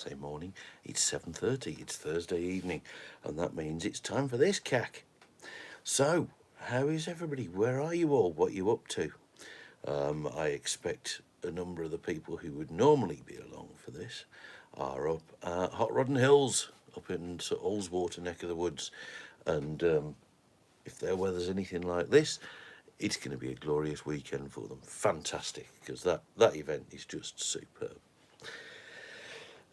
say morning, it's 7:30, it's Thursday evening, and that means it's time for this cack. So, how is everybody? Where are you all? What are you up to? I expect a number of the people who would normally be along for this are up at Hot Rod Hills, up in Sir Ullswater neck of the woods, and if their weather's anything like this, it's going to be a glorious weekend for them. Fantastic, because that event is just superb.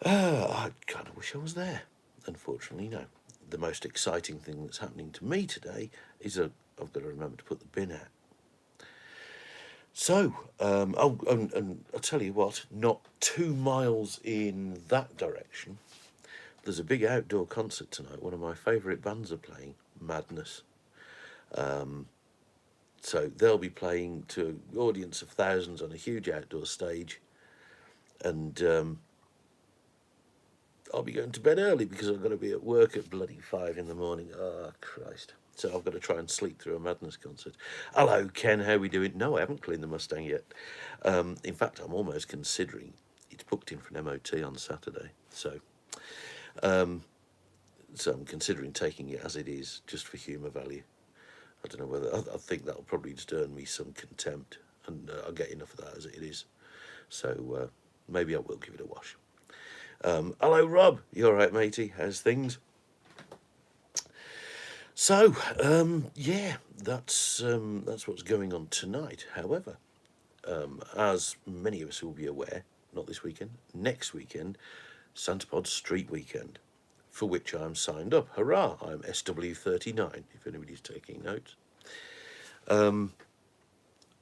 I kind of wish I was there. Unfortunately, no. The most exciting thing that's happening to me today is I've got to remember to put the bin out. So, and I'll tell you what, not 2 miles in that direction, there's a big outdoor concert tonight. One of my favourite bands are playing, Madness. So they'll be playing to an audience of thousands on a huge outdoor stage, and I'll be going to bed early because I've got to be at work at bloody 5 in the morning. Oh, Christ. So I've got to try and sleep through a Madness concert. Hello, Ken, how we doing? No, I haven't cleaned the Mustang yet. In fact, I'm almost considering, it's booked in for an MOT on Saturday, so I'm considering taking it as it is, just for humour value. I don't know whether, I think that'll probably just earn me some contempt, and I'll get enough of that as it is. So maybe I will give it a wash. Hello, Rob. You all right, matey? How's things? So, yeah, that's what's going on tonight. However, as many of us will be aware, not this weekend, next weekend, Santapod Street Weekend, for which I'm signed up. Hurrah! I'm SW39, if anybody's taking notes.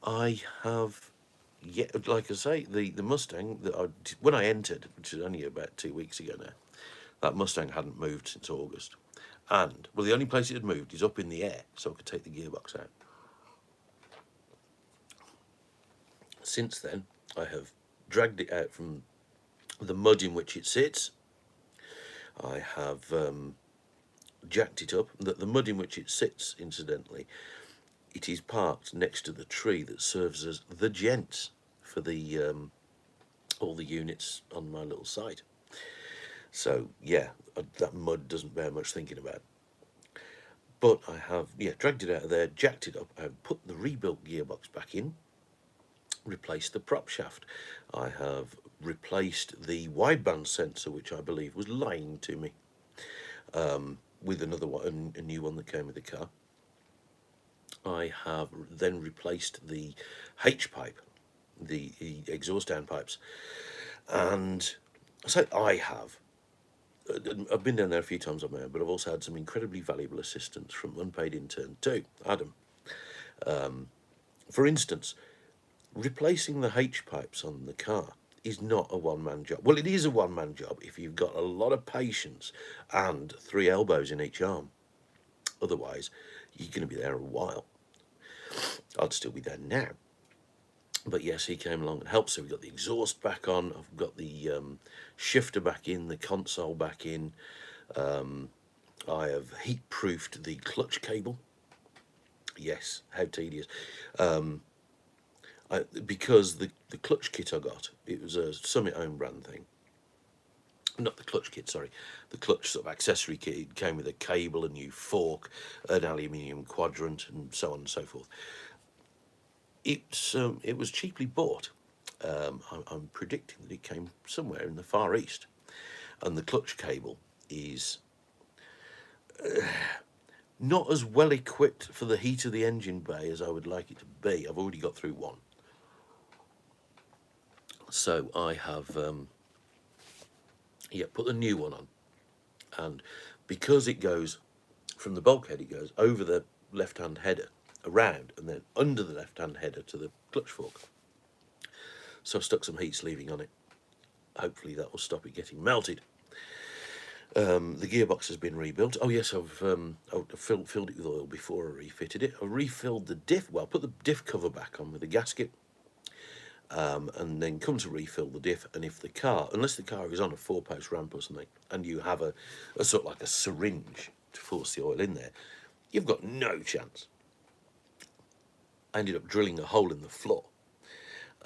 I have, like I say, the Mustang that when I entered, which is only about 2 weeks ago now, that Mustang hadn't moved since August. And, well, the only place it had moved is up in the air, so I could take the gearbox out. Since then, I have dragged it out from the mud in which it sits. I have jacked it up. The mud in which it sits, incidentally, it is parked next to the tree that serves as the gents for the all the units on my little site. So, yeah, that mud doesn't bear much thinking about. But I have, dragged it out of there, jacked it up, I have put the rebuilt gearbox back in, replaced the prop shaft. I have replaced the wideband sensor, which I believe was lying to me, with another one, a new one that came with the car. I have then replaced the H-pipe, the exhaust downpipes, and I say I have. I've been down there a few times on my own, but I've also had some incredibly valuable assistance from unpaid intern too, Adam. For instance, replacing the H-pipes on the car is not a one-man job. Well, it is a one-man job if you've got a lot of patience and 3 elbows in each arm. Otherwise, you're going to be there a while. I'd still be there now. But yes, he came along and helped. So we got the exhaust back on. I've got the shifter back in, the console back in. I have heat-proofed the clutch cable. Yes, how tedious. Because the clutch kit I got, it was a Summit own brand thing. Not the clutch kit, sorry. The clutch sort of accessory kit. It came with a cable, a new fork, an aluminium quadrant, and so on and so forth. It was cheaply bought. I'm predicting that it came somewhere in the Far East, and the clutch cable is not as well equipped for the heat of the engine bay as I would like it to be. I've already got through one, so I have put the new one on, and because it goes from the bulkhead, it goes over the left-hand header, around, and then under the left-hand header to the clutch fork. So I've stuck some heat sleeving on it. Hopefully that will stop it getting melted. The gearbox has been rebuilt. Oh yes, I've filled it with oil before I refitted it. I refilled the diff, well, put the diff cover back on with a gasket, and then come to refill the diff. And if the car, unless the car is on a 4-post ramp or something, and you have a sort of like a syringe to force the oil in there, you've got no chance. I ended up drilling a hole in the floor,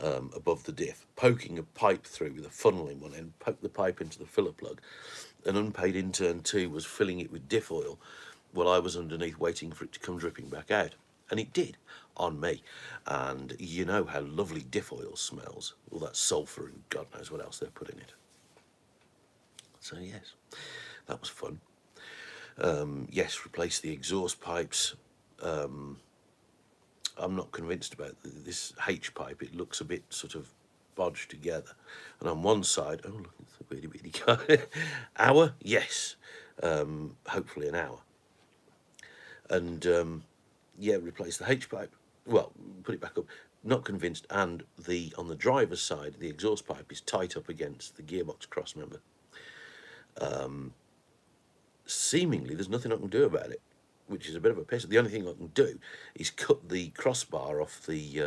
above the diff, poking a pipe through with a funnel in one end, poked the pipe into the filler plug. An unpaid intern too was filling it with diff oil while I was underneath waiting for it to come dripping back out. And it did, on me. And you know how lovely diff oil smells. All that sulphur and God knows what else they're putting in it. So yes, that was fun. Yes, replace the exhaust pipes. I'm not convinced about this H pipe. It looks a bit sort of bodged together. And on one side, oh look, it's a weedy guy. Hour, yes. Hopefully an hour. And yeah, replace the H pipe. Well, put it back up. Not convinced. And on the driver's side, the exhaust pipe is tight up against the gearbox cross member. Seemingly, there's nothing I can do about it, which is a bit of a piss. The only thing I can do is cut the crossbar off the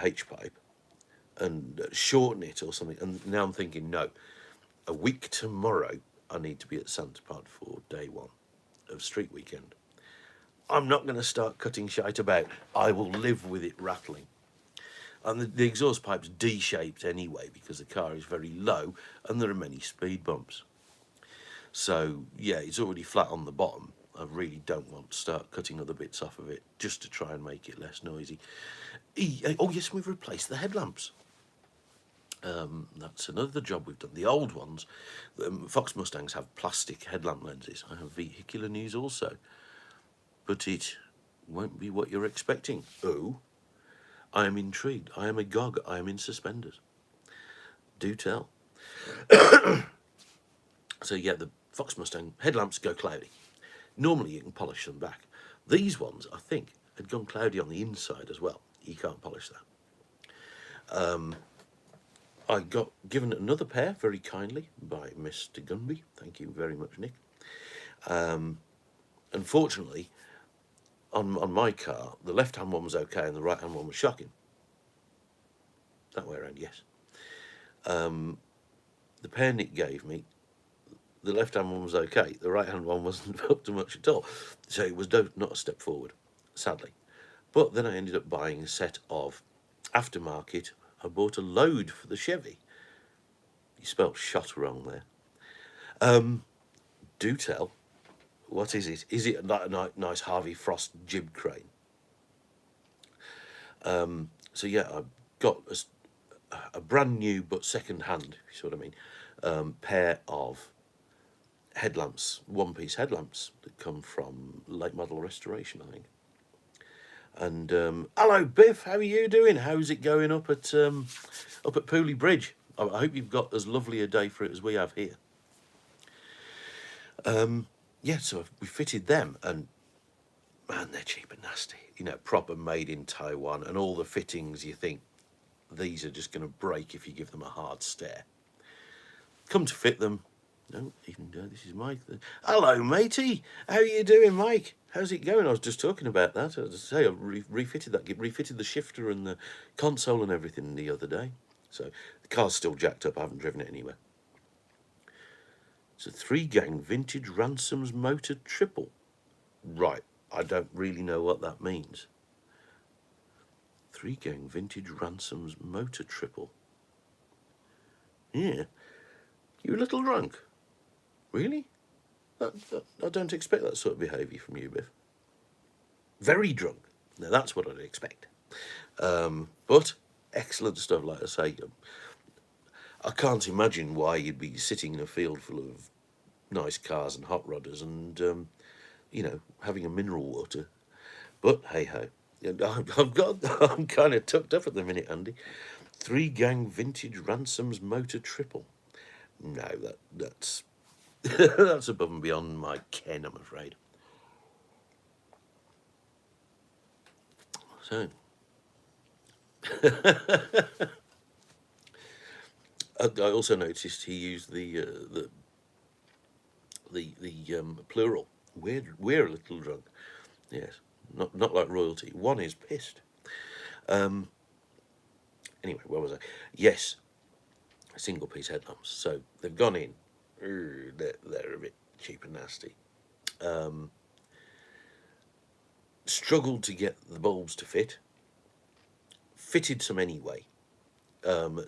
H pipe and shorten it or something. And now I'm thinking, no, a week tomorrow I need to be at Santa Pod for day one of Street Weekend. I'm not going to start cutting shite about. I will live with it rattling. And the exhaust pipe's D-shaped anyway because the car is very low and there are many speed bumps. So, yeah, it's already flat on the bottom. I really don't want to start cutting other bits off of it just to try and make it less noisy. Oh, yes, we've replaced the headlamps. That's another job we've done. The old ones, Fox Mustangs have plastic headlamp lenses. I have vehicular news also. But it won't be what you're expecting. Oh, I am intrigued. I am agog. I am in suspenders. Do tell. So, yeah, the Fox Mustang headlamps go cloudy. Normally you can polish them back. These ones, I think, had gone cloudy on the inside as well. You can't polish that. I got given another pair very kindly by Mr. Gunby. Thank you very much, Nick. Unfortunately, on my car, the left-hand one was okay and the right-hand one was shocking. That way around, yes. The pair Nick gave me, the left-hand one was okay. The right-hand one wasn't up to much at all. So it was not a step forward, sadly. But then I ended up buying a set of aftermarket. I bought a load for the Chevy. You spelled shot wrong there. Do tell. What is it? Is it a nice Harvey Frost jib crane? So yeah, I got a brand new but second hand, if you see what I mean, pair of headlamps, one-piece headlamps that come from Late Model Restoration, I think. And hello, Biff. How are you doing? How's it going up at Pooley Bridge? I hope you've got as lovely a day for it as we have here. Yeah, so we fitted them, and man, they're cheap and nasty. You know, proper made in Taiwan, and all the fittings. You think these are just going to break if you give them a hard stare. Come to fit them. No, even this is Mike. Hello, matey. How are you doing, Mike? How's it going? I was just talking about that. As I say, I refitted the shifter and the console and everything the other day. So the car's still jacked up. I haven't driven it anywhere. It's a 3-gang vintage Ransoms motor triple. Right, I don't really know what that means. 3-gang vintage Ransoms motor triple. Yeah, you a little drunk? Really? I don't expect that sort of behaviour from you, Biff. Very drunk. Now, that's what I'd expect. But excellent stuff, like I say. I can't imagine why you'd be sitting in a field full of nice cars and hot rodders and, you know, having a mineral water. But, hey-ho. I'm kind of tucked up at the minute, Andy. 3-gang vintage Ransoms motor triple. No, that's that's above and beyond my ken, I'm afraid. So, I also noticed he used the plural. We're a little drunk. Yes, not like royalty. One is pissed. Anyway, where was I? Yes, single piece headlamps. So they've gone in. They're a bit cheap and nasty. Struggled to get the bulbs to fit. fitted some anyway.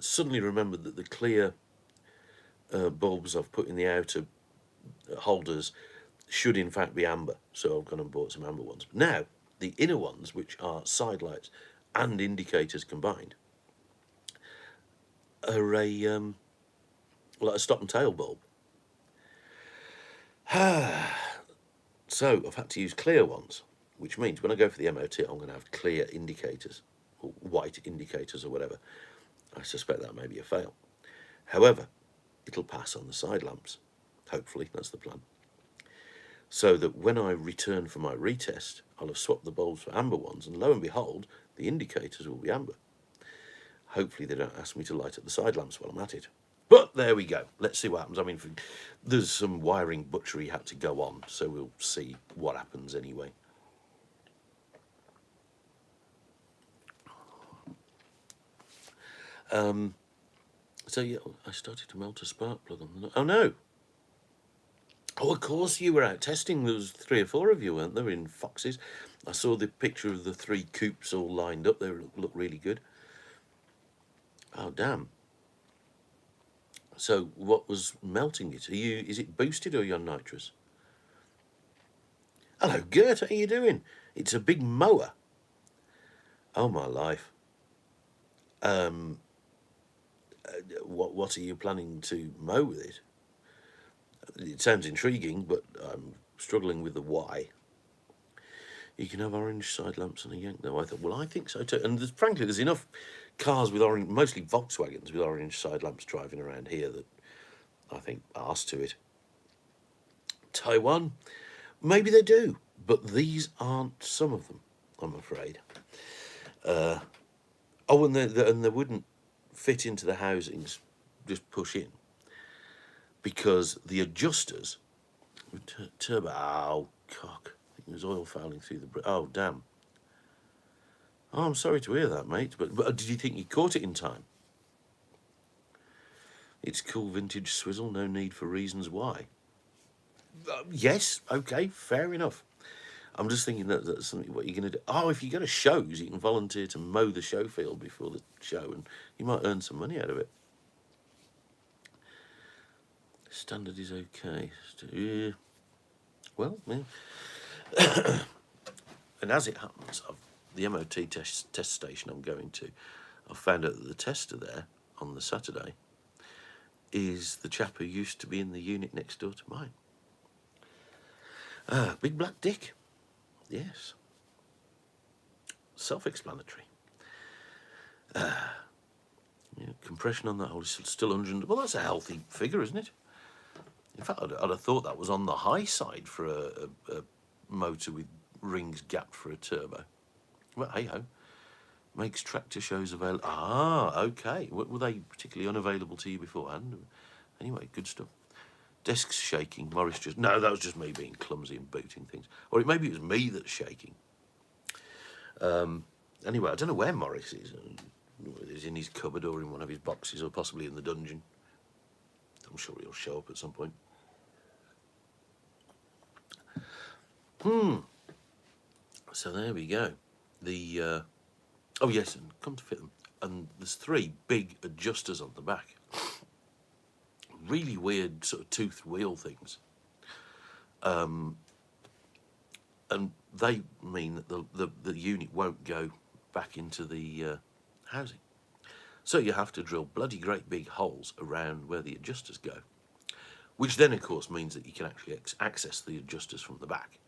Suddenly remembered that the clear bulbs I've put in the outer holders should in fact be amber, so I've gone and bought some amber ones. But now, the inner ones, which are side lights and indicators combined, are like a stop and tail bulb. So I've had to use clear ones, which means when I go for the MOT, I'm going to have clear indicators, or white indicators or whatever. I suspect that may be a fail. However, it'll pass on the side lamps. Hopefully, that's the plan. So that when I return for my retest, I'll have swapped the bulbs for amber ones, and lo and behold, the indicators will be amber. Hopefully they don't ask me to light up the side lamps while I'm at it. But there we go. Let's see what happens. I mean, there's some wiring butchery had to go on, so we'll see what happens anyway. So yeah, I started to melt a spark plug on the... Oh no! Oh, of course you were out testing. There was 3 or 4 of you, weren't there, in Foxes? I saw the picture of the 3 coupes all lined up. They look really good. Oh, damn. So what was melting it? Is it boosted or are you on nitrous? Hello, Gert. How are you doing? It's a big mower. Oh, my life. What are you planning to mow with it? It sounds intriguing, but I'm struggling with the why. You can have orange side lamps on a Yank, though. I thought, well, I think so too. And frankly, there's enough cars with orange, mostly Volkswagens with orange side lamps driving around here that I think arse to it. Taiwan, maybe they do, but these aren't some of them, I'm afraid. Oh, and they wouldn't fit into the housings, just push in, because the adjusters, turbo, oh, cock, I think there's oil fouling through the, oh, damn. Oh, I'm sorry to hear that, mate, but did you think you caught it in time? It's cool vintage swizzle, no need for reasons why. Yes, okay, fair enough. I'm just thinking that's something, what you're going to do. Oh, if you go to shows, you can volunteer to mow the show field before the show, and you might earn some money out of it. Standard is okay. Well, yeah. And as it happens, the MOT test station I'm going to, I found out that the tester there on the Saturday is the chap who used to be in the unit next door to mine. Big Black Dick. Yes. Self-explanatory. Yeah, compression on that hole is still 100. Well, that's a healthy figure, isn't it? In fact, I'd have thought that was on the high side for a motor with rings gapped for a turbo. Well, hey-ho. Makes tractor shows available. Ah, okay. Were they particularly unavailable to you beforehand? Anyway, good stuff. Desk's shaking. Morris just... No, that was just me being clumsy and booting things. Or maybe it was me that's shaking. Anyway, I don't know where Morris is. He's in his cupboard or in one of his boxes or possibly in the dungeon. I'm sure he'll show up at some point. So there we go. Oh yes, and come to fit them. And there's 3 big adjusters on the back. Really weird sort of toothed wheel things. And they mean that the unit won't go back into the housing. So you have to drill bloody great big holes around where the adjusters go. Which then, of course, means that you can actually access the adjusters from the back.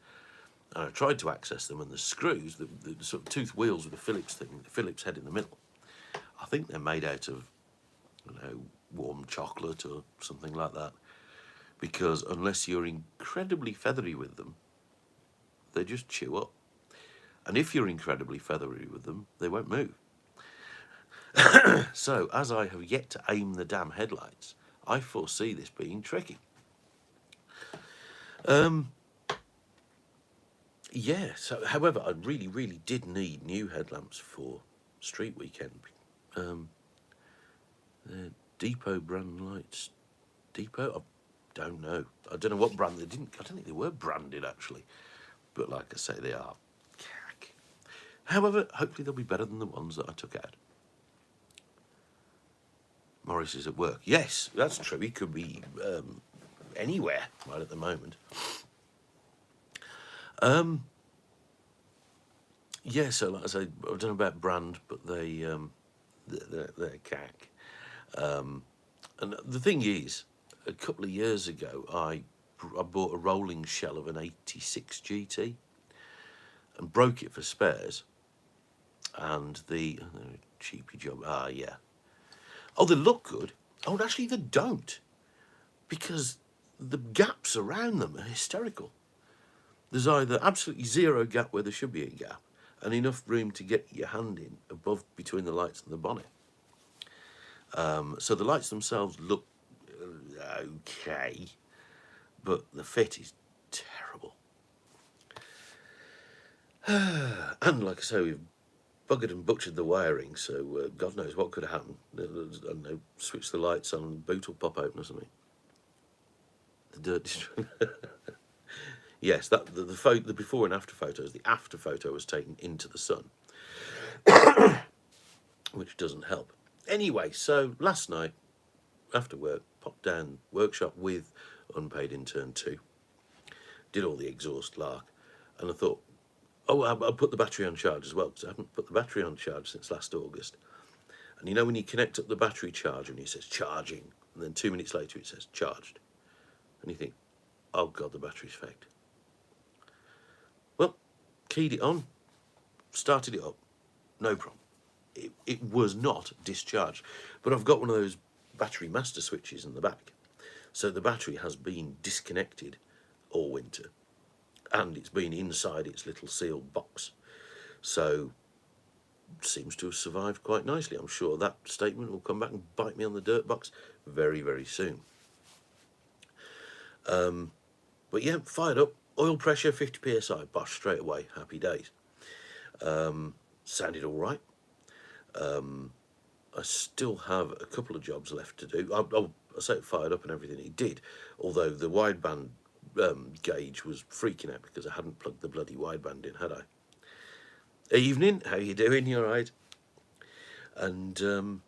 And I tried to access them, and the screws, the sort of toothed wheels with the Phillips head in the middle, I think they're made out of, I don't know, warm chocolate or something like that. Because unless you're incredibly feathery with them, they just chew up. And if you're incredibly feathery with them, they won't move. So, as I have yet to aim the damn headlights, I foresee this being tricky. Yeah, so, however, I really, really did need new headlamps for street weekend. Depot brand lights. Depot? I don't know. I don't know what brand I don't think they were branded, actually. But like I say, they are cack. However, hopefully they'll be better than the ones that I took out. Morris is at work. Yes, that's true. He could be anywhere right at the moment. Yeah, so like I say, I don't know about brand, but they're cack. And the thing is, a couple of years ago, I bought a rolling shell of an 86 GT and broke it for spares. And the cheapy job. Ah, yeah. Oh, they look good. Oh, actually, they don't, because the gaps around them are hysterical. There's either absolutely zero gap where there should be a gap, and enough room to get your hand in above between the lights and the bonnet. So the lights themselves look okay, but the fit is terrible. And like I say, we've buggered and butchered the wiring, so God knows what could have happened. I don't know, switch the lights on, and boot will pop open or something. The dirt. Yes, that the photo, the before and after photos. The after photo was taken into the sun, which doesn't help. Anyway, so last night after work, popped down workshop with unpaid intern 2. Did all the exhaust lark, and I thought, oh, I'll put the battery on charge as well, because I haven't put the battery on charge since last August. And you know when you connect up the battery charger and it says charging, and then 2 minutes later it says charged, and you think, oh God, the battery's faked. Well, keyed it on, started it up, no problem. It was not discharged, but I've got one of those battery master switches in the back, so the battery has been disconnected all winter, and it's been inside its little sealed box, so seems to have survived quite nicely. I'm sure that statement will come back and bite me on the dirt box very, very soon. But yeah, fired up, oil pressure 50 psi, bosh, straight away, happy days. Sounded all right. I still have a couple of jobs left to do. I say it fired up and everything, it did, although the wideband gauge was freaking out because I hadn't plugged the bloody wideband in, had I? Evening, how you doing? You all right? And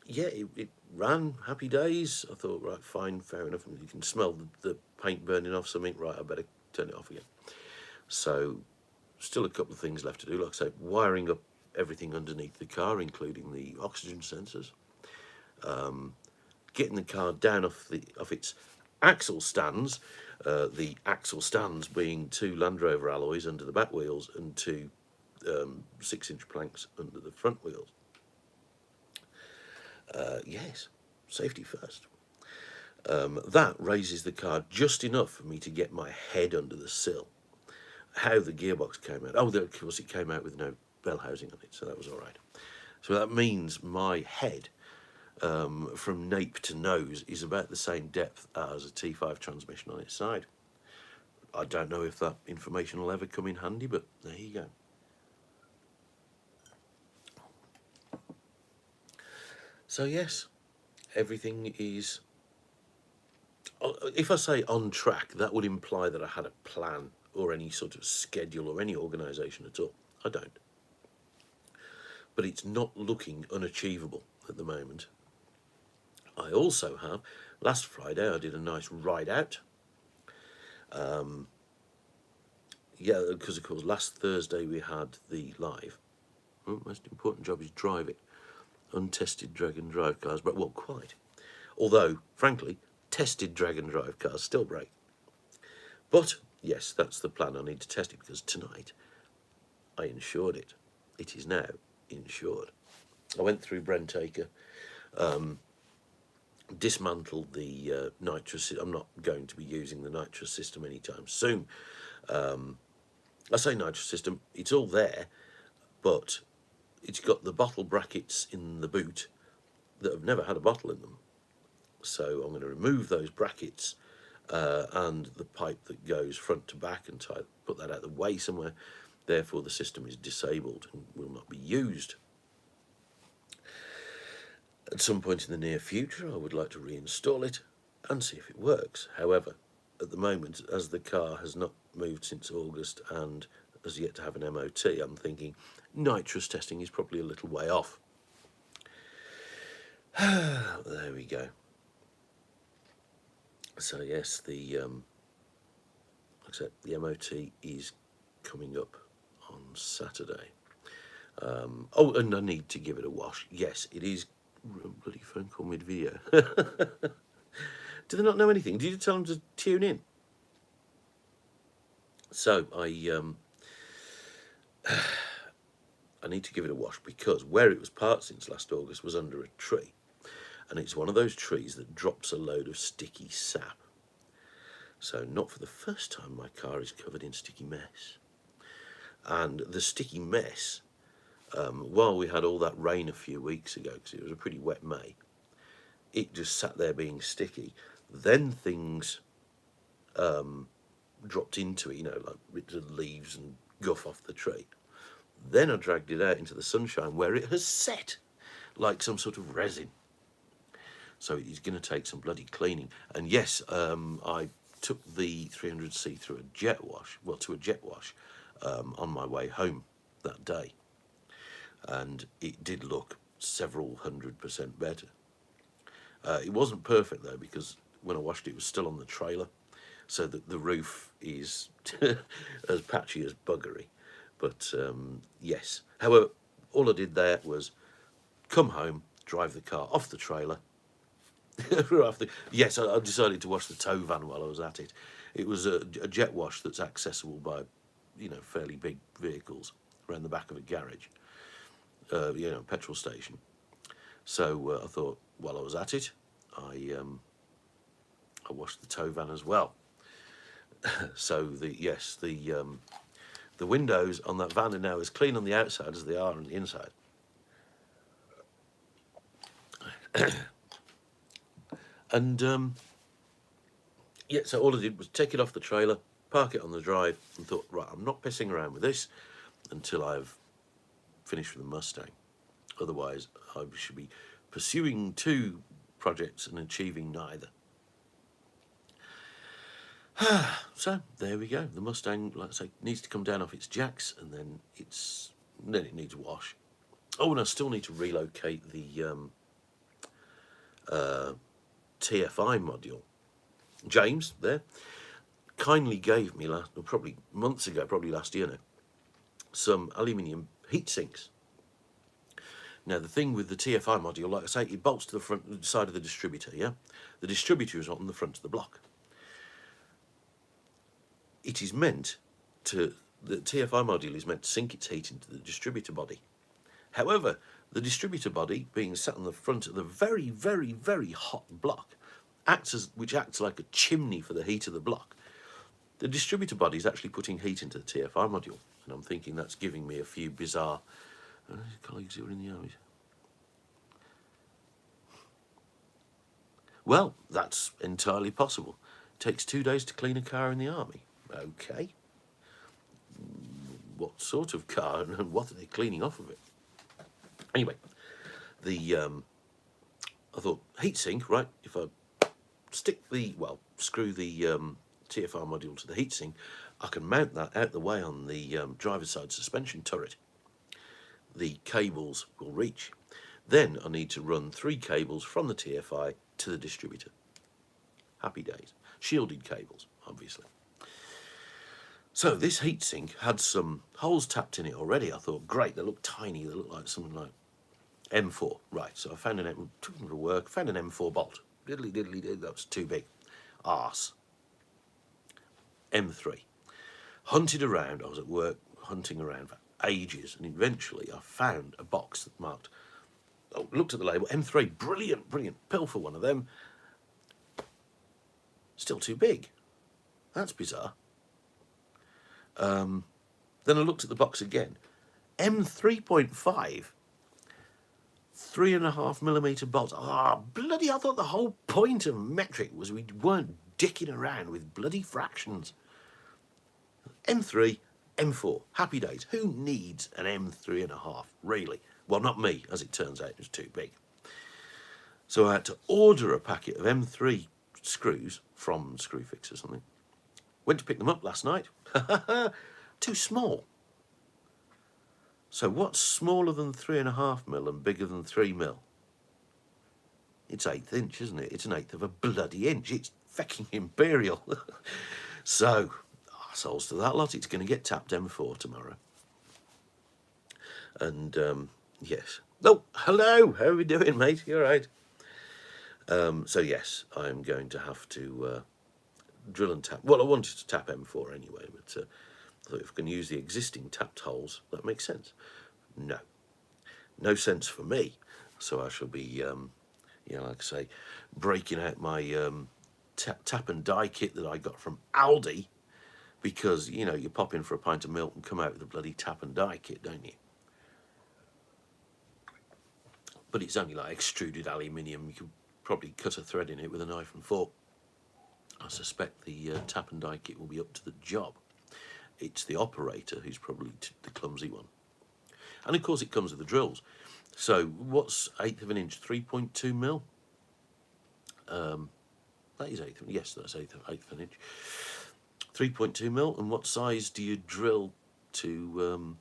yeah, it ran, happy days. I thought, right, fine, fair enough. You can smell the paint burning off something. Right, I better turn it off again. So still a couple of things left to do. Like I say, wiring up everything underneath the car, including the oxygen sensors. Getting the car down off its axle stands. The axle stands being 2 Land Rover alloys under the back wheels and 2 6-inch planks under the front wheels. Yes, safety first. That raises the car just enough for me to get my head under the sill. How the gearbox came out. Oh, of course it came out with no bell housing on it, so that was all right. So that means my head from nape to nose is about the same depth as a T5 transmission on its side. I don't know if that information will ever come in handy, but there you go. So yes, everything is, if I say on track, that would imply that I had a plan or any sort of schedule or any organisation at all. I don't. But it's not looking unachievable at the moment. I also have, last Friday I did a nice ride out. Yeah, because of course last Thursday we had the live. Most important job is drive it. Untested drag and drive cars, but well, quite. Although, frankly, tested drag and drive cars still break. But yes, that's the plan. I need to test it because tonight I insured it. It is now insured. I went through Brentaker, dismantled the nitrous. I'm not going to be using the nitrous system anytime soon. I say nitrous system, it's all there, but it's got the bottle brackets in the boot that have never had a bottle in them. So I'm going to remove those brackets and the pipe that goes front to back and put that out of the way somewhere. Therefore, the system is disabled and will not be used. At some point in the near future, I would like to reinstall it and see if it works. However, at the moment, as the car has not moved since August and has yet to have an MOT, I'm thinking nitrous testing is probably a little way off. There we go. So yes, the MOT is coming up on Saturday. Oh, and I need to give it a wash. Yes, it is. Bloody phone call mid-video. Do they not know anything? Did you tell them to tune in? So I need to give it a wash because where it was parked since last August was under a tree, and it's one of those trees that drops a load of sticky sap. So not for the first time my car is covered in sticky mess. And the sticky mess, while we had all that rain a few weeks ago, because it was a pretty wet May, it just sat there being sticky. Then things dropped into it, like bits of leaves and guff off the tree. Then I dragged it out into the sunshine where it has set like some sort of resin. So it's going to take some bloody cleaning. And yes, I took the 300C through a jet wash, on my way home that day. And it did look several 100% better. It wasn't perfect though, because when I washed it, it was still on the trailer. So that the roof is as patchy as buggery. But yes. However, all I did there was come home, drive the car off the trailer. Yes, I decided to wash the tow van while I was at it. It was a jet wash that's accessible by, fairly big vehicles around the back of a garage, petrol station. So I thought, while I was at it, I washed the tow van as well. So the windows on that van are now as clean on the outside as they are on the inside. And so all I did was take it off the trailer, park it on the drive, and thought, right, I'm not pissing around with this until I've finished with the Mustang. Otherwise, I should be pursuing two projects and achieving neither. So there we go. The Mustang, like I say, needs to come down off its jacks, and then it needs a wash. Oh, and I still need to relocate the TFI module. James there kindly gave me probably last year now, some aluminium heat sinks. Now the thing with the TFI module, like I say, it bolts to the front side of the distributor. Yeah, the distributor is on the front of the block. It is meant to, the TFI module is meant to sink its heat into the distributor body. However, the distributor body, being sat on the front of the very, very, very hot block, which acts like a chimney for the heat of the block. The distributor body is actually putting heat into the TFI module, and I'm thinking that's giving me a few bizarre colleagues who are in the army. Well, that's entirely possible. It takes 2 days to clean a car in the army. Okay. What sort of car and what are they cleaning off of it? Anyway, I thought, heatsink, right? If I screw the TFI module to the heatsink, I can mount that out the way on the driver's side suspension turret. The cables will reach. Then I need to run 3 cables from the TFI to the distributor. Happy days. Shielded cables, obviously. So this heatsink had some holes tapped in it already. I thought, great, they look tiny. They look like something like M4. Right, so I found took them to work, found an M4 bolt. Diddly diddly did, that was too big. Arse. M3. Hunted around, I was at work hunting around for ages, and eventually I found a box that marked, looked at the label, M3, brilliant, brilliant, pilfer one of them. Still too big. That's bizarre. Then I looked at the box again. M3.5, 3.5mm bolts. Bloody, I thought the whole point of metric was we weren't dicking around with bloody fractions. M3, M4, happy days. Who needs an M3.5, really? Well, not me, as it turns out, it was too big. So I had to order a packet of M3 screws from Screwfix or something. Went to pick them up last night. too small. So what's smaller than 3.5mm and bigger than 3mm? It's 1/8 inch, isn't it? It's 1/8 of a bloody inch. It's fucking imperial. So, arseholes to that lot. It's going to get tapped M4 tomorrow. And, yes. Oh, hello. How are we doing, mate? You all right? So, yes, I'm going to have to drill and tap. Well, I wanted to tap M4 anyway, but I thought if I can use the existing tapped holes, that makes sense. No. No sense for me. So I shall be, like I say, breaking out my tap and die kit that I got from Aldi, because, you pop in for a pint of milk and come out with a bloody tap and die kit, don't you? But it's only like extruded aluminium. You could probably cut a thread in it with a knife and fork. I suspect the tap and die kit will be up to the job. It's the operator who's probably the clumsy one. And of course it comes with the drills. So what's 1/8 of an inch? 3.2mm? That is 1/8. Yes, that's 1/8 of an inch. 3.2mm. And what size do you drill to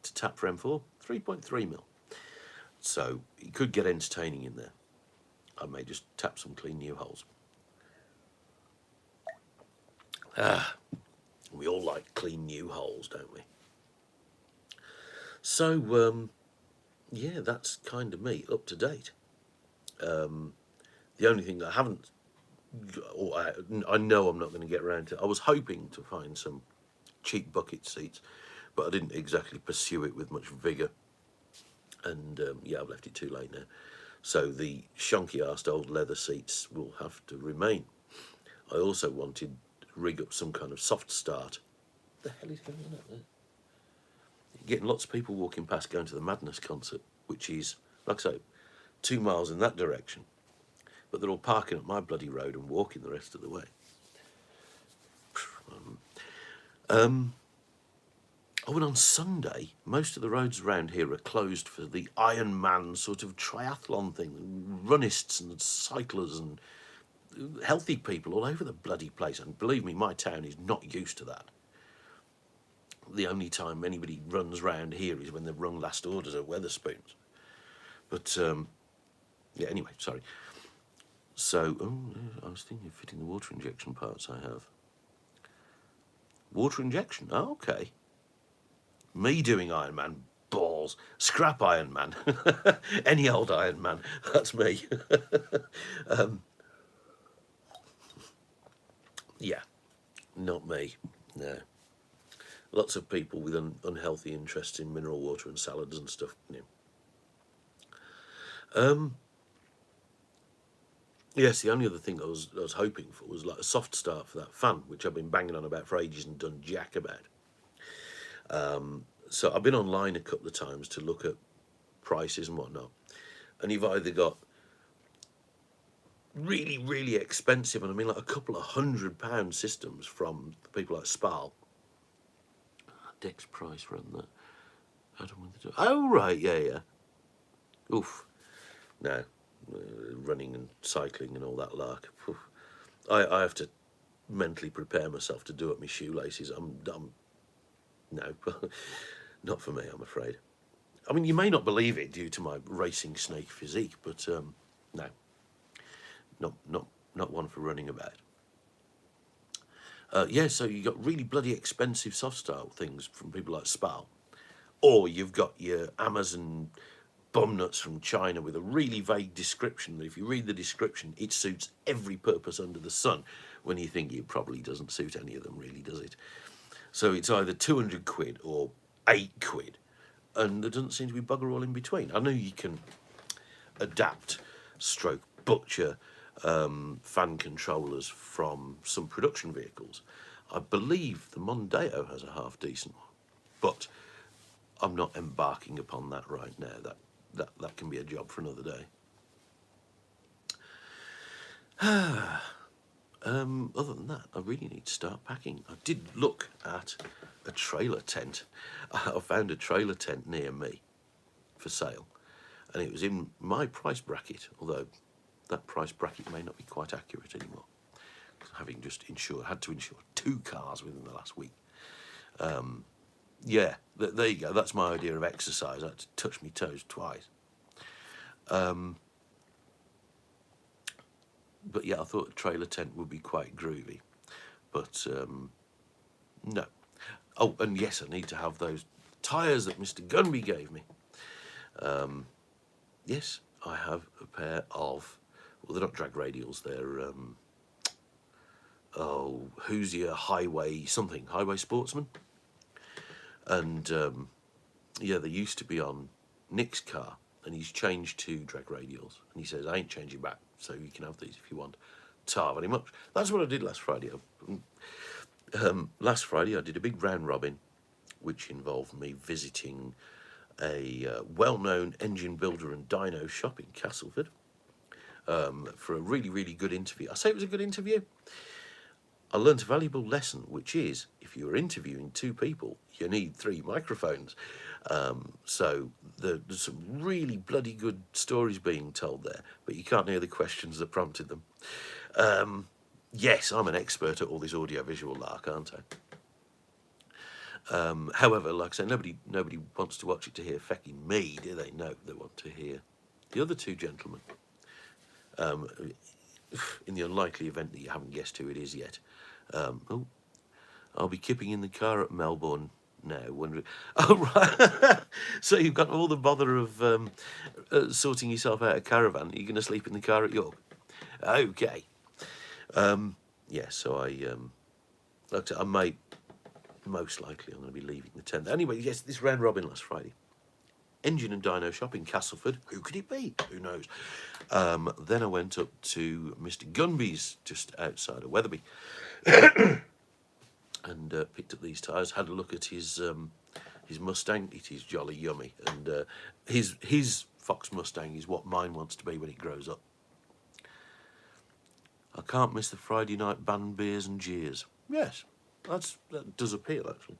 tap for M4? 3.3mm. So you could get entertaining in there. I may just tap some clean new holes. We all like clean new holes, don't we? So, yeah, that's kind of me, up to date. The only thing that I haven't, or I know I'm not going to get around to, I was hoping to find some cheap bucket seats, but I didn't exactly pursue it with much vigour. And, yeah, I've left it too late now. So the shonky-arsed old leather seats will have to remain. I also wanted to rig up some kind of soft start. What the hell is going on up there? Getting lots of people walking past going to the Madness concert, which is, like I say, 2 miles in that direction. But they're all parking up my bloody road and walking the rest of the way. Oh, and on Sunday, most of the roads around here are closed for the Ironman sort of triathlon thing. Runnists and cyclers and healthy people all over the bloody place. And believe me, my town is not used to that. The only time anybody runs round here is when they've rung last orders at Wetherspoons. But, yeah, anyway, sorry. So, I was thinking of fitting the water injection parts I have. Water injection? Oh, okay. Me doing Ironman, balls. Scrap Ironman. Any old Ironman. That's me. Yeah, not me. No. Lots of people with unhealthy interests in mineral water and salads and stuff. Yes, the only other thing I was hoping for was like a soft start for that fan, which I've been banging on about for ages and done jack about. So I've been online a couple of times to look at prices and whatnot, and you've either got really, really expensive, and I mean like a couple of £100 systems from people like Spal. Dex price run that. I don't want to do. Oh right, yeah. Oof. No, running and cycling and all that lark. Oof. I have to mentally prepare myself to do up my shoelaces. No, not for me, I'm afraid. I mean, you may not believe it due to my racing snake physique, but no, not one for running about. Yeah, so you got really bloody expensive soft style things from people like Spal, or you've got your Amazon bum nuts from China with a really vague description. If you read the description, it suits every purpose under the sun, when you think it probably doesn't suit any of them, really, does it? So it's either 200 quid or 8 quid, and there doesn't seem to be bugger all in between. I know you can adapt, stroke, butcher fan controllers from some production vehicles. I believe the Mondeo has a half decent one, but I'm not embarking upon that right now. That can be a job for another day. Other than that, I really need to start packing. I did look at a trailer tent. I found a trailer tent near me for sale, and it was in my price bracket, although that price bracket may not be quite accurate anymore, having just had to insure 2 cars within the last week. Yeah, there you go. That's my idea of exercise. I had to touch my toes twice. But yeah, I thought a trailer tent would be quite groovy. But no. Oh, and yes, I need to have those tyres that Mr. Gunby gave me. Yes, I have a pair of, well, they're not drag radials, they're, Hoosier Highway something, Highway Sportsman. And yeah, they used to be on Nick's car, and he's changed to drag radials. And he says, I ain't changing back, so you can have these if you want. Tar very much. That's what I did last Friday. Last Friday I did a big round robin, which involved me visiting a well-known engine builder and dyno shop in Castleford for a really, really good interview. I say it was a good interview. I learnt a valuable lesson, which is, if you're interviewing two people, you need 3 microphones. So there's some really bloody good stories being told there, but you can't hear the questions that prompted them. Yes, I'm an expert at all this audio-visual lark, aren't I? However, like I say, nobody wants to watch it to hear fecking me, do they? No, they want to hear the other 2 gentlemen. In the unlikely event that you haven't guessed who it is yet. I'll be kipping in the car at Melbourne now, wondering... Oh, right. So you've got all the bother of sorting yourself out a caravan. You're going to sleep in the car at York? Okay. Yeah, so like I said, I may... Most likely I'm going to be leaving the tent. Anyway, yes, this round robin last Friday. Engine and dyno shop in Castleford. Who could it be? Who knows? Then I went up to Mr. Gunby's just outside of Wetherby and picked up these tyres. Had a look at his Mustang. It is jolly yummy, and his Fox Mustang is what mine wants to be when it grows up. I can't miss the Friday night band beers and jeers. Yes, that does appeal actually.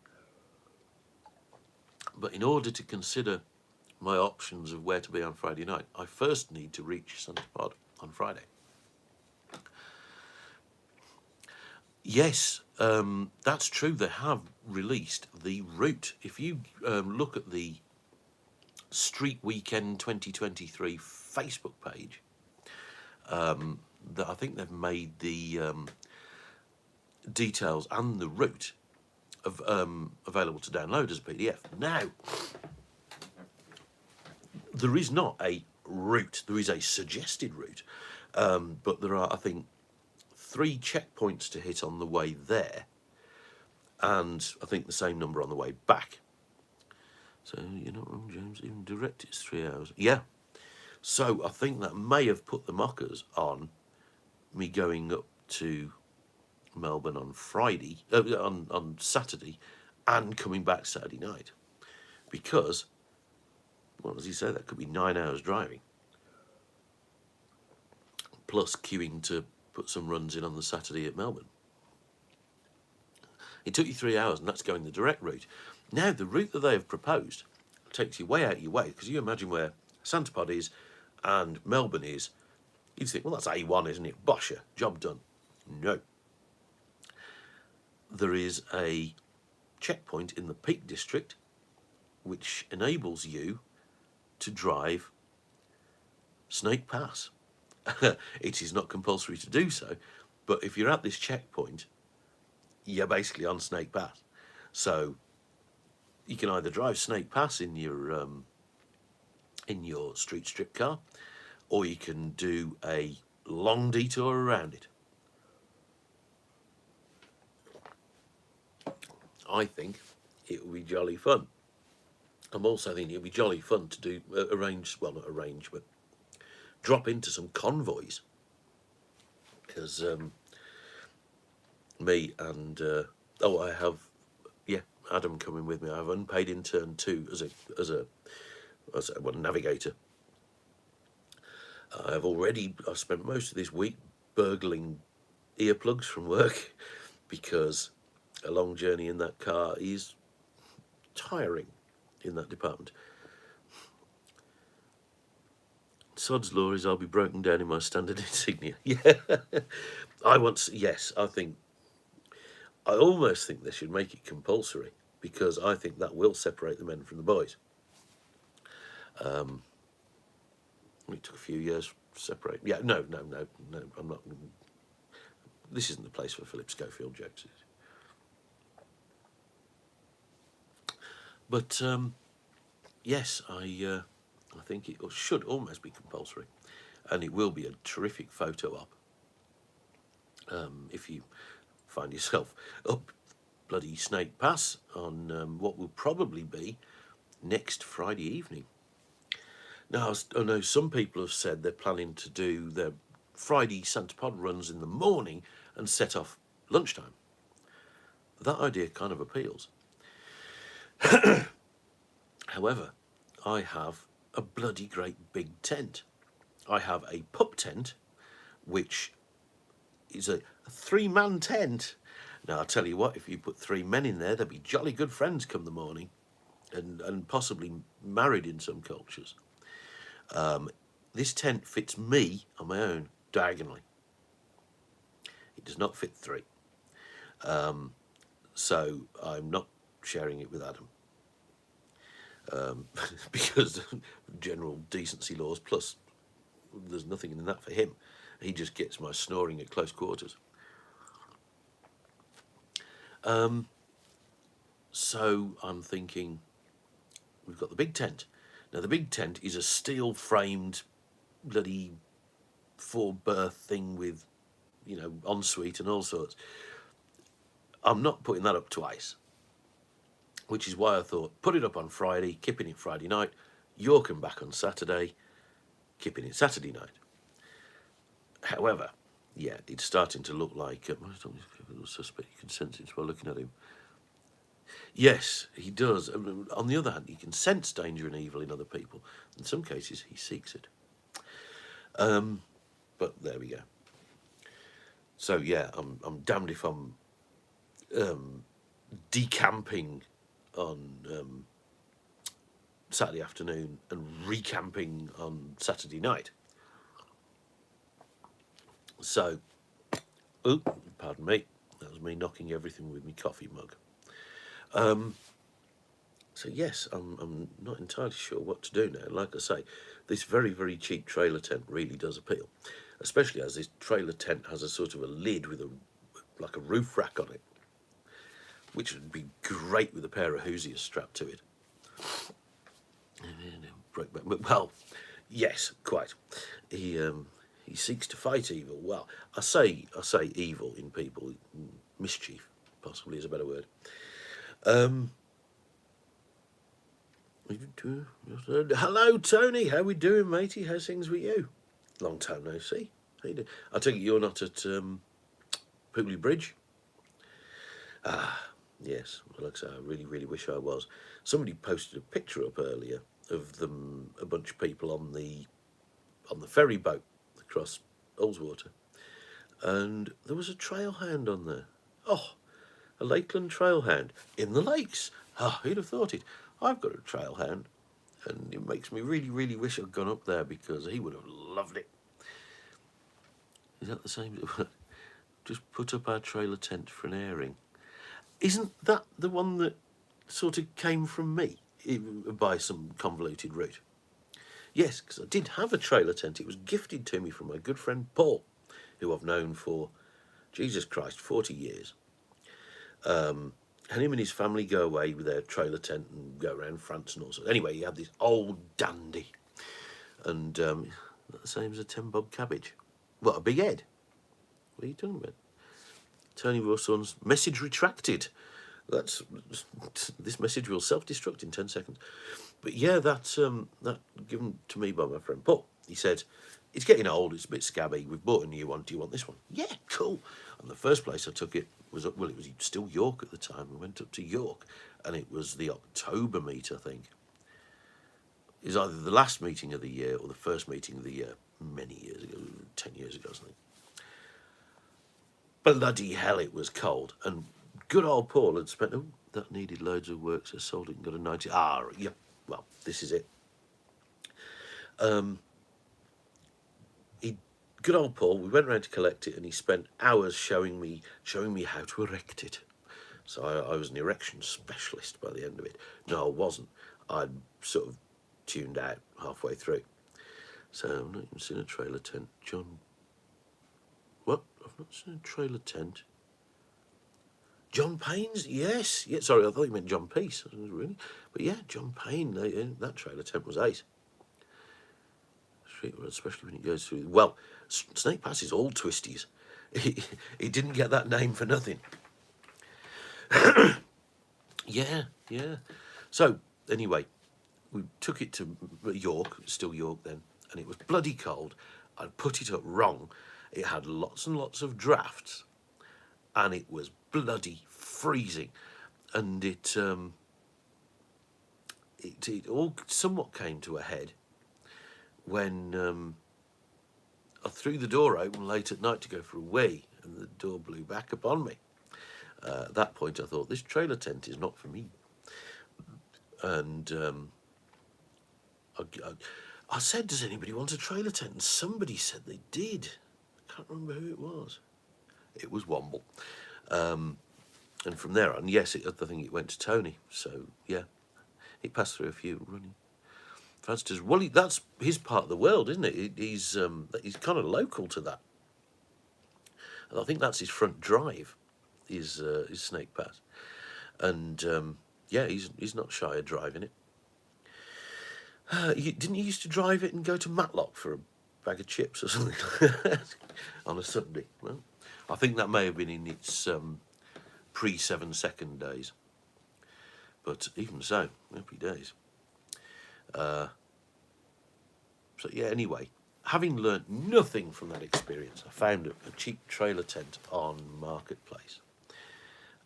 But in order to consider my options of where to be on Friday night, I first need to reach Santa Pod on Friday. Yes, that's true. They have released the route. If you look at the Street Weekend 2023 Facebook page, that I think they've made the details and the route of, available to download as a PDF. Now, there is not a route, there is a suggested route, but there are, I think, 3 checkpoints to hit on the way there, and I think the same number on the way back. So, you're not wrong, James, even direct it's 3 hours. Yeah, so I think that may have put the mockers on me going up to Melbourne on Friday, on Saturday, and coming back Saturday night, because, well, as you say, that could be 9 hours driving, plus queuing to put some runs in on the Saturday at Melbourne. It took you 3 hours, and that's going the direct route. Now, the route that they have proposed takes you way out of your way, because you imagine where Santa Pod is and Melbourne is, you'd think, well, that's A1, isn't it? Bosher, job done. No. There is a checkpoint in the Peak District which enables you to drive Snake Pass. It is not compulsory to do so, but if you're at this checkpoint, you're basically on Snake Pass. So you can either drive Snake Pass in your street strip car, or you can do a long detour around it. I think it will be jolly fun. I'm also thinking it'll be jolly fun to do not arrange, but drop into some convoys, because me and I have Adam coming with me. I have unpaid intern 2 as a navigator. I've spent most of this week burgling earplugs from work because a long journey in that car is tiring in that department. Sod's law is I'll be broken down in my standard insignia. Yeah, I almost think they should make it compulsory because I think that will separate the men from the boys. It took a few years to separate. Yeah, no, I'm not. This isn't the place for Philip Schofield jokes. But yes, I think it should almost be compulsory, and it will be a terrific photo op. If you find yourself up bloody Snake Pass on what will probably be next Friday evening. Now, I know some people have said they're planning to do their Friday Santa Pod runs in the morning and set off lunchtime. That idea kind of appeals. However, I have a bloody great big tent. I have a pup tent, which is a 3-man tent. Now, I'll tell you what, if you put 3 men in there, they'll be jolly good friends come the morning, and possibly married in some cultures. This tent fits me on my own, diagonally. It does not fit 3. So I'm not sharing it with Adam. Because general decency laws, plus there's nothing in that for him. He just gets my snoring at close quarters. So I'm thinking, we've got the big tent. Now, the big tent is a steel-framed bloody 4-berth thing with, ensuite and all sorts. I'm not putting that up twice, which is why I thought, put it up on Friday, kipping it Friday night, York and back on Saturday, kipping it Saturday night. However, yeah, it's starting to look like, I don't suspect you can sense it by looking at him. Yes, he does. On the other hand, he can sense danger and evil in other people. In some cases, he seeks it. But there we go. So yeah, I'm damned if I'm decamping on Saturday afternoon and recamping on Saturday night. So, pardon me, that was me knocking everything with my coffee mug. So yes, I'm not entirely sure what to do now. Like I say, this very, very cheap trailer tent really does appeal, especially as this trailer tent has a sort of a lid with like a roof rack on it, which would be great with a pair of Hoosiers strapped to it. Well, yes, quite. He seeks to fight evil. Well, I say evil in people, mischief possibly is a better word. Hello, Tony. How we doing, matey? How's things with you? Long time no see. How you doing? I take it you're not at Pooley Bridge? Ah, yes. Well, like I say, I really, really wish I was. Somebody posted a picture up earlier of them, a bunch of people on the ferry boat across Ullswater, and there was a trailhound on there. Oh, a Lakeland trailhound in the lakes. Ah, who'd have thought it? I've got a trailhound, and it makes me really, really wish I'd gone up there because he would have loved it. Is that the same? Just put up our trailer tent for an airing. Isn't that the one that sort of came from me by some convoluted route? Yes, because I did have a trailer tent. It was gifted to me from my good friend Paul, who I've known for, Jesus Christ, 40 years. And him and his family go away with their trailer tent and go around France and all sorts. Anyway, he had this old dandy, and the same as a 10-bob cabbage. What, a big head? What are you talking about? Tony Rawson's message retracted. This message will self-destruct in 10 seconds. But yeah, that's that given to me by my friend Paul. He said, it's getting old, it's a bit scabby, we've bought a new one, do you want this one? Yeah, cool. And the first place I took it was up, well, it was still York at the time. We went up to York, and it was the October meet, I think. It was either the last meeting of the year or the first meeting of the year, many years ago, 10 years ago, something. Bloody hell, it was cold. And good old Paul had spent, that needed loads of work, so sold it and got a 90. Yeah, well, this is it. Good old Paul, we went round to collect it, and he spent hours showing me how to erect it. So I was an erection specialist by the end of it. No, I wasn't. I'd sort of tuned out halfway through. So I've not even seen a trailer tent. John... What? I've not seen a trailer tent. John Payne's? Yes. Yeah, sorry, I thought you meant John Peace. Really? But yeah, John Payne, that trailer tent was ace. Street road, especially when it goes through... Well, Snake Pass is all twisties. He didn't get that name for nothing. Yeah. So, anyway, we took it to York, still York then, and it was bloody cold. I'd put it up wrong. It had lots and lots of drafts, and it was bloody freezing. And it all somewhat came to a head when I threw the door open late at night to go for a wee, and the door blew back upon me. At that point, I thought, this trailer tent is not for me. And I said, does anybody want a trailer tent? And somebody said they did. I can't remember who it was. It was Womble. And from there on, yes, I think it went to Tony. So, yeah, it passed through a few running. Francis, well, that's his part of the world, isn't it? He's kind of local to that. And I think that's his front drive, is Snake Pass. And, yeah, he's not shy of driving it. Didn't you used to drive it and go to Matlock for a bag of chips or something on a Sunday? Well, I think that may have been in its pre-7 second days. But even so, happy days. So yeah, anyway, having learnt nothing from that experience, I found a cheap trailer tent on Marketplace.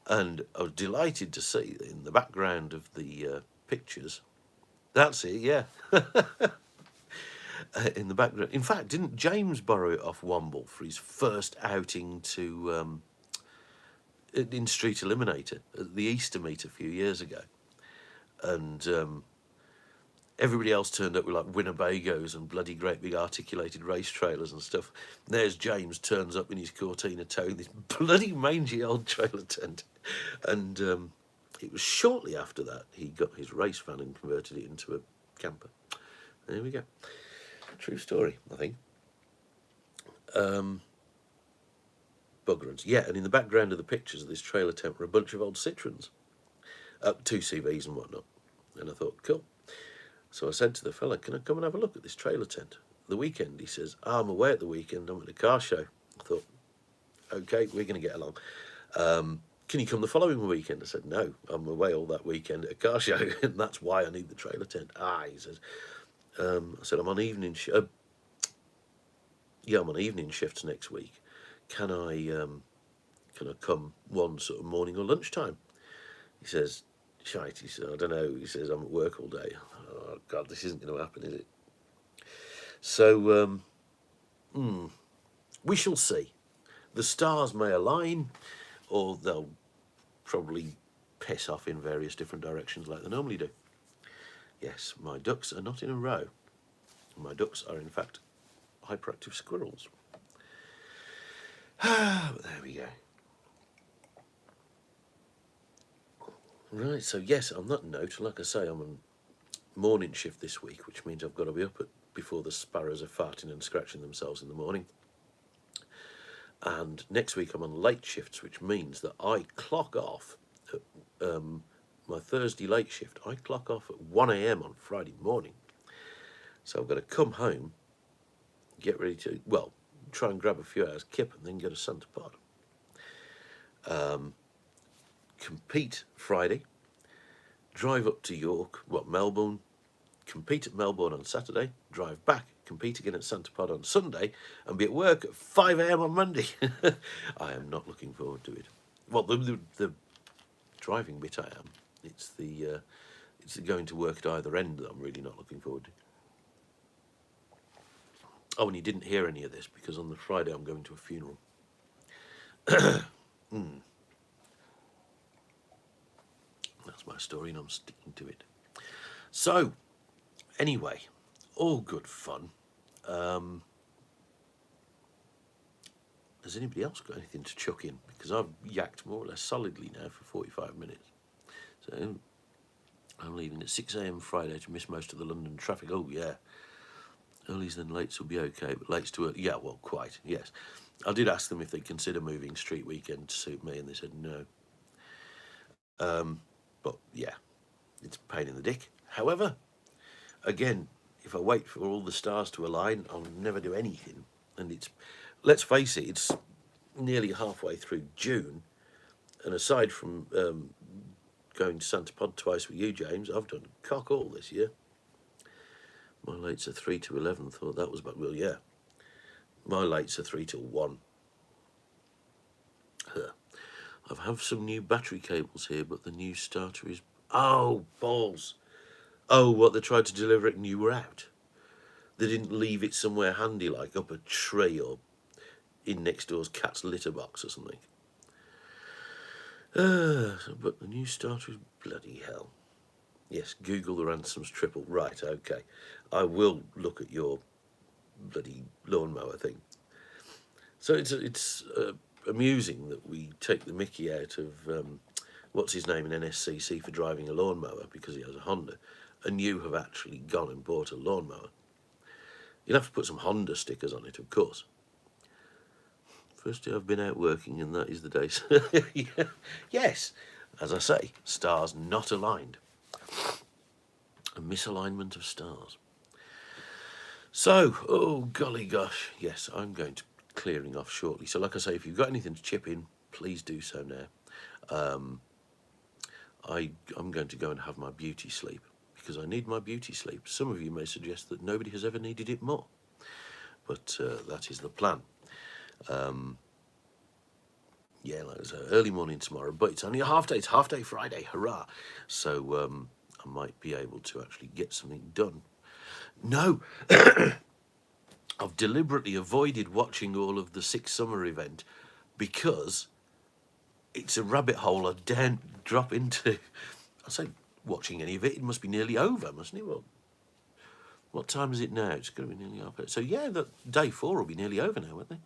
And I was delighted to see that in the background of the pictures, that's it, yeah. In the background. In fact, didn't James borrow it off Womble for his first outing to in Street Eliminator, at the Easter meet a few years ago? And everybody else turned up with like Winnebagos and bloody great big articulated race trailers and stuff. And there's James, turns up in his Cortina towing this bloody mangy old trailer tent. And it was shortly after that he got his race van and converted it into a camper. There we go. True story, I think. Buggerance. Yeah, and in the background of the pictures of this trailer tent were a bunch of old Citroens. 2 CVs and whatnot. And I thought, cool. So I said to the fella, can I come and have a look at this trailer tent? The weekend, he says, I'm away at the weekend, I'm at a car show. I thought, okay, we're going to get along. Can you come the following weekend? I said, no, I'm away all that weekend at a car show, and that's why I need the trailer tent. He says, I said, I'm on evening I'm on evening shifts next week. Can I come one sort of morning or lunchtime? He says, shite, he said, I don't know. He says, I'm at work all day. Oh, God, this isn't going to happen, is it? So, we shall see. The stars may align, or they'll probably piss off in various different directions like they normally do. Yes, my ducks are not in a row. My ducks are, in fact, hyperactive squirrels. But there we go. Right, so yes, on that note, like I say, I'm on morning shift this week, which means I've got to be up before the sparrows are farting and scratching themselves in the morning. And next week I'm on late shifts, which means that I clock off at my Thursday late shift. I clock off at 1 a.m. on Friday morning. So I've got to come home, get ready to, well, try and grab a few hours kip and then go to Santa Pod. Compete Friday, drive up to York, Melbourne, compete at Melbourne on Saturday, drive back, compete again at Santa Pod on Sunday, and be at work at 5 a.m. on Monday. I am not looking forward to it. Well, the driving bit I am. It's the going to work at either end that I'm really not looking forward to. Oh, and you didn't hear any of this because on the Friday I'm going to a funeral. That's my story and I'm sticking to it. So, anyway, all good fun. has anybody else got anything to chuck in? Because I've yacked more or less solidly now for 45 minutes. So I'm leaving at 6 a.m. Friday to miss most of the London traffic. Oh, yeah. Earlies than lates will be okay, but lates too early. Yeah, well, quite, yes. I did ask them if they'd consider moving street weekend to suit me, and they said no. But, yeah, it's a pain in the dick. However, again, if I wait for all the stars to align, I'll never do anything. And it's, let's face it, it's nearly halfway through June, and aside from going to Santa Pod twice with you, James, I've done cock all this year. My lates are 3 to 11. Thought that was about, well, yeah. My lates are 3 till 1. I have some new battery cables here, but the new starter is... Oh, balls. Oh, what, they tried to deliver it and you were out. They didn't leave it somewhere handy, like up a tree or in next door's cat's litter box or something. But the new starter is bloody hell. Yes, Google the ransoms triple. Right, okay. I will look at your bloody lawnmower thing. So it's amusing that we take the mickey out of what's his name in NSCC for driving a lawnmower because he has a Honda, and you have actually gone and bought a lawnmower. You'll have to put some Honda stickers on it, of course. First day I've been out working, and that is the day. Yeah. Yes, as I say, stars not aligned. A misalignment of stars. So, oh golly gosh, yes, I'm going to be clearing off shortly. So like I say, if you've got anything to chip in, please do so now. I'm going to go and have my beauty sleep because I need my beauty sleep. Some of you may suggest that nobody has ever needed it more, but that is the plan. Yeah, like I say, early morning tomorrow, but it's only a half day. It's half day Friday, hurrah! So I might be able to actually get something done. No, I've deliberately avoided watching all of the Six Summer event because it's a rabbit hole I daren't drop into. I say watching any of it, it must be nearly over, mustn't it? Well, what time is it now? It's going to be nearly half. So yeah, that day 4 will be nearly over now, won't they?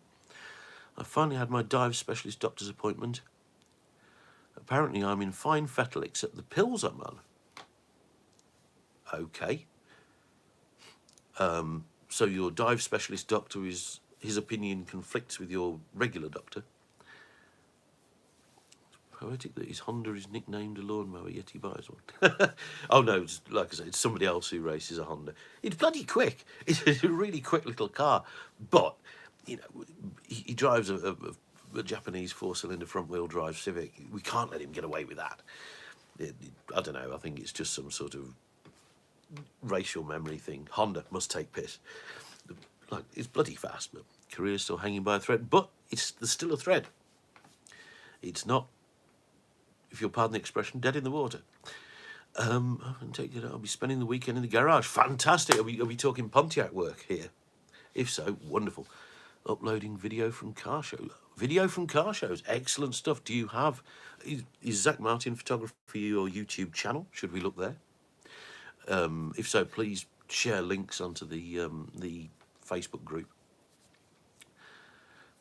I finally had my dive specialist doctor's appointment. Apparently I'm in fine fettle except the pills I'm on. Okay. So your dive specialist doctor is, his opinion conflicts with your regular doctor. It's poetic that his Honda is nicknamed a lawnmower, yet he buys one. Oh no, it's, like I said, it's somebody else who races a Honda. It's bloody quick. It's a really quick little car. But, you know, he drives a Japanese 4-cylinder front-wheel drive Civic. We can't let him get away with that. I don't know, I think it's just some sort of racial memory thing. Honda must take piss. Like, it's bloody fast, but career's still hanging by a thread. But there's still a thread. It's not, if you'll pardon the expression, dead in the water. I'll be spending the weekend in the garage. Fantastic. Are we talking Pontiac work here? If so, wonderful. Uploading video from car shows. Video from car shows. Excellent stuff. Do you have... Is Zach Martin Photography your YouTube channel? Should we look there? If so, please share links onto the Facebook group.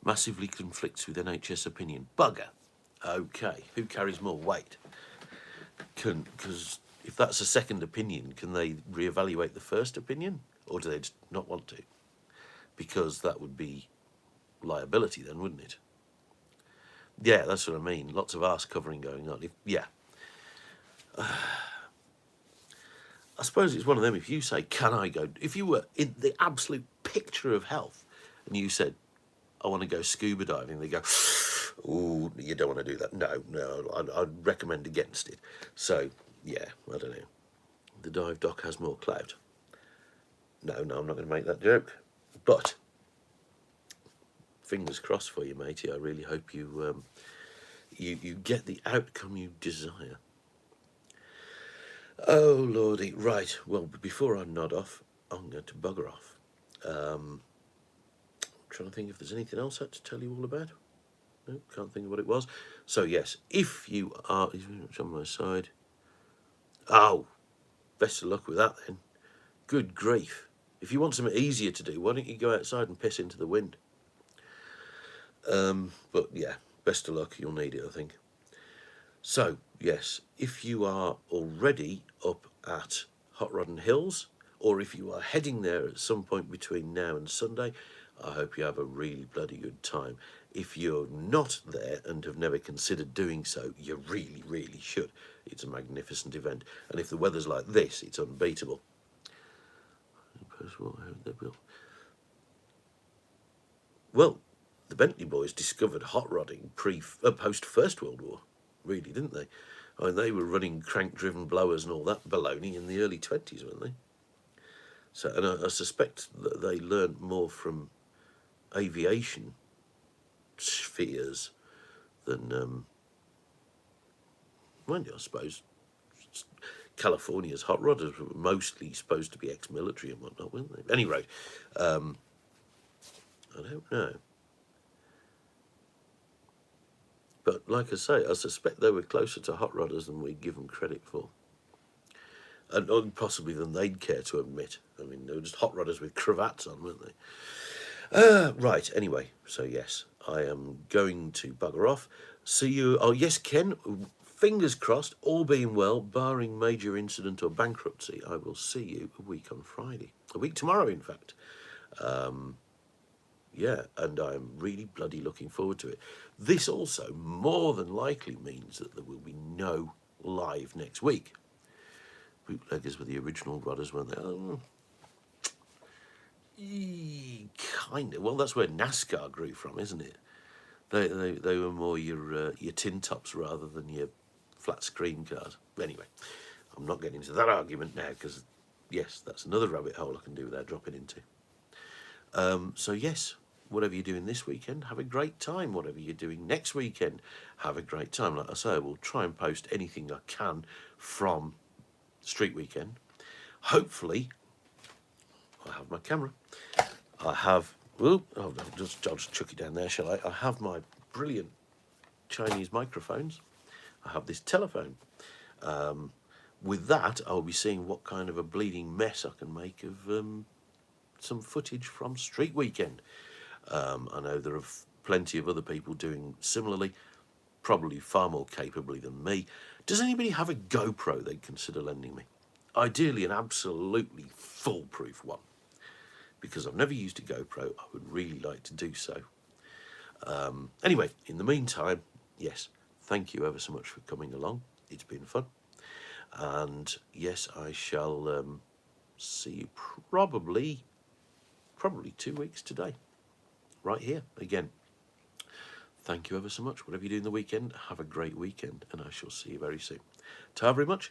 Massively conflicts with NHS opinion. Bugger. Okay. Who carries more weight? Because if that's a second opinion, can they reevaluate the first opinion? Or do they just not want to? Because that would be liability then, wouldn't it? Yeah, that's what I mean. Lots of arse covering going on. Yeah. I suppose it's one of them. If you say, can I go? If you were in the absolute picture of health and you said, I want to go scuba diving, they go, oh, you don't want to do that. No, I'd recommend against it. So, yeah, I don't know. The dive doc has more clout. No, I'm not going to make that joke. But fingers crossed for you, matey. I really hope you you get the outcome you desire. Oh, Lordy. Right, well, before I nod off, I'm going to bugger off. I'm trying to think if there's anything else I had to tell you all about. No, can't think of what it was. So, yes, if you are... He's very much on my side. Oh, best of luck with that, then. Good grief. If you want something easier to do, why don't you go outside and piss into the wind? But yeah, best of luck. You'll need it, I think. So yes, if you are already up at Hot Rod and Hills, or if you are heading there at some point between now and Sunday, I hope you have a really bloody good time. If you're not there and have never considered doing so, you really, really should. It's a magnificent event, and if the weather's like this, it's unbeatable. Well, the Bentley boys discovered hot rodding post First World War, really, didn't they? I mean, they were running crank-driven blowers and all that baloney in the early 20s, weren't they? So, and I suspect that they learnt more from aviation spheres than, well, I suppose California's hot rodders were mostly supposed to be ex-military and whatnot, weren't they? Anyway, I don't know. But like I say, I suspect they were closer to hot rodders than we give them credit for. And possibly than they'd care to admit. I mean, they were just hot rodders with cravats on, weren't they? Right, anyway, so yes, I am going to bugger off. See you. Oh, yes, Ken, fingers crossed, all being well, barring major incident or bankruptcy, I will see you a week on Friday. A week tomorrow, in fact. Yeah, and I'm really bloody looking forward to it. This also more than likely means that there will be no live next week. Bootleggers were the original rodders, weren't they? Kind of. Well, that's where NASCAR grew from, isn't it? They were more your tin tops rather than your flat screen cars. But anyway, I'm not getting into that argument now because, yes, that's another rabbit hole I can do without dropping into. So yes, whatever you're doing this weekend, have a great time. Whatever you're doing next weekend, have a great time. Like I say, I will try and post anything I can from Street Weekend. Hopefully, I have my camera. I have. Well, I'll just chuck it down there, shall I? I have my brilliant Chinese microphones. I have this telephone. With that, I'll be seeing what kind of a bleeding mess I can make of some footage from Street Weekend. I know there are plenty of other people doing similarly, probably far more capably than me. Does anybody have a GoPro they'd consider lending me? Ideally an absolutely foolproof one, because I've never used a GoPro. I would really like to do so. Anyway, in the meantime, yes, thank you ever so much for coming along. It's been fun. And yes, I shall see you probably 2 weeks today, right here again. Thank you ever so much. Whatever you do in the weekend, have a great weekend, and I shall see you very soon. Ta very much.